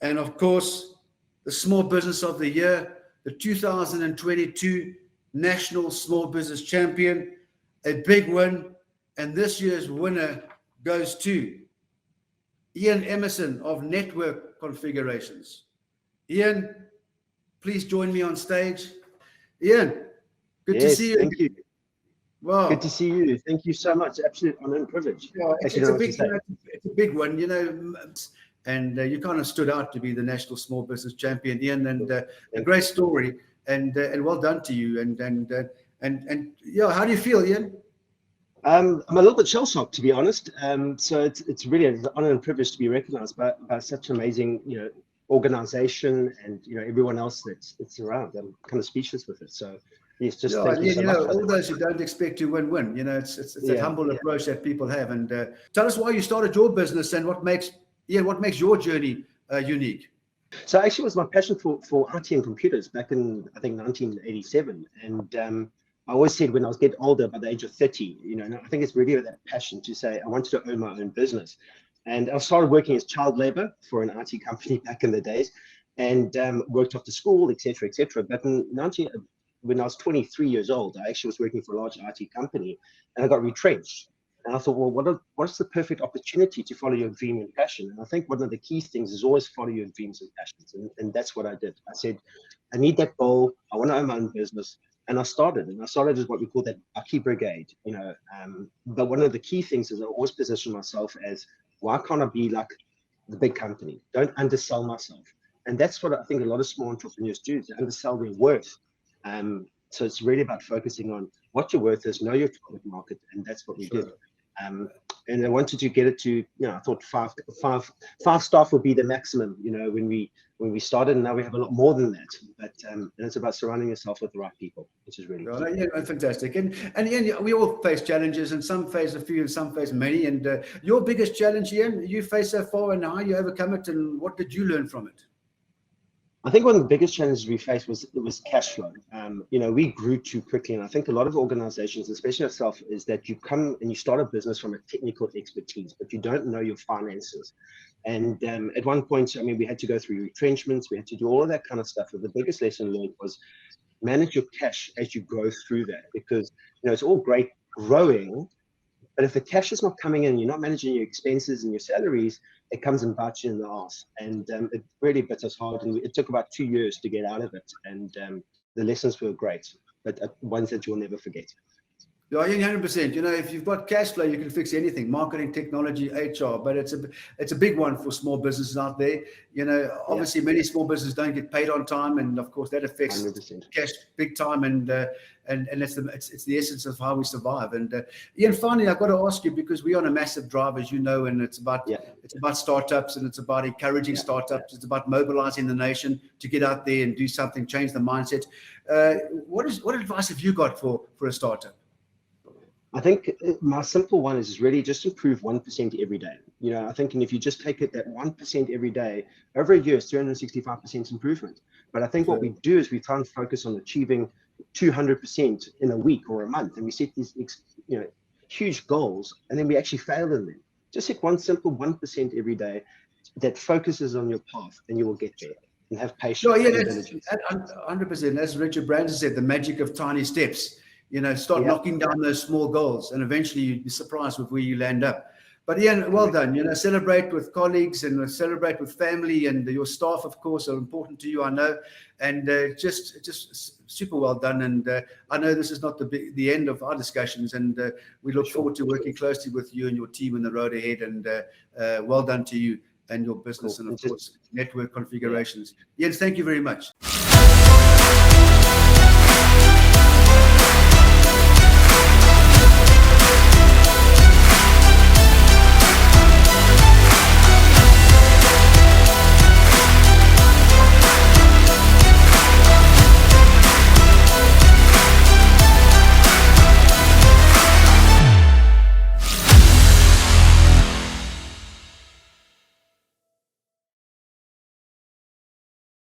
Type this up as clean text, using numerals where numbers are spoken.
and of course, the Small Business of the Year, the 2022 National Small Business Champion, a big win. And this year's winner goes to Iain Emerson of Network Configurations. Iain, please join me on stage. Iain, good to see you. Thank you. Wow. Good to see you. Thank you so much. Absolute honor and privilege. Yeah, it's a big one, you know, and you kind of stood out to be the National Small Business Champion, Iain, and a great story, and well done to you. And yeah, how do you feel, Iain? I'm a little bit shell-shocked, to be honest. So it's really an honor and privilege to be recognized by such amazing, organization and everyone else that's around. I'm kind of speechless with it. So yes, just thank you so much. All those who don't expect to win. It's that humble approach that people have. And tell us why you started your business and what makes your journey unique. So actually, it was my passion for IT and computers back in, I think, 1987, and I always said when I was getting older, by the age of 30, and I think it's really that passion to say I wanted to own my own business. And I started working as child labor for an IT company back in the days, and worked after school, etc., etc. But when I was 23 years old, I actually was working for a large IT company, and I got retrenched. And I thought, well, what's the perfect opportunity to follow your dream and passion? And I think one of the key things is always follow your dreams and passions. And that's what I did. I said, I need that goal. I want to own my own business. And I started as what we call that Bucky Brigade, but one of the key things is I always position myself as, why can't I be like the big company? Don't undersell myself. And that's what I think a lot of small entrepreneurs do, they undersell their worth. So it's really about focusing on what your worth is, know your target market, and that's what we did. And I wanted to get it to, I thought five staff would be the maximum, when we started, and now we have a lot more than that. But and it's about surrounding yourself with the right people, which is really key. Yeah, fantastic. And we all face challenges, and some face a few, and some face many. And your biggest challenge, Iain, you face so far, and how you overcome it, and what did you learn from it? I think one of the biggest challenges we faced was cash flow. We grew too quickly, and I think a lot of organizations, especially ourselves, is that you come and you start a business from a technical expertise, but you don't know your finances. And at one point, we had to go through retrenchments, we had to do all of that kind of stuff. But the biggest lesson learned was manage your cash as you grow through that, because it's all great growing, but if the cash is not coming in, you're not managing your expenses and your salaries, it comes and bites you in the ass. And it really bit us hard. And it took about 2 years to get out of it. And the lessons were great, but ones that you'll never forget. Yeah, 100%. If you've got cash flow, you can fix anything: marketing, technology, HR. But it's a big one for small businesses out there. Obviously, many small businesses don't get paid on time, and of course that affects 100%. Cash big time. And it's the essence of how we survive. And Iain, finally, I've got to ask you, because we're on a massive drive, as you know, and it's about startups, and it's about encouraging startups. It's about mobilizing the nation to get out there and do something, change the mindset. What advice have you got for a startup? I think my simple one is really just improve 1% every day. I think, and if you just take it that 1% every day, over a year, it's 365% improvement. But I think what we do is we try and focus on achieving 200% in a week or a month, and we set these huge goals, and then we actually fail in them. Just set one simple 1% every day that focuses on your path, and you will get there. And have patience. Oh, yeah, that's 100%. As Richard Branson said, the magic of tiny steps. Start knocking down those small goals, and eventually you'd be surprised with where you land up. But Iain, well done. Celebrate with colleagues and celebrate with family, and your staff, of course, are important to you, I know. And just super well done. And I know this is not the end of our discussions, and we look forward to working closely with you and your team in the road ahead. And well done to you and your business, and of course, Network Configurations. Iain, thank you very much.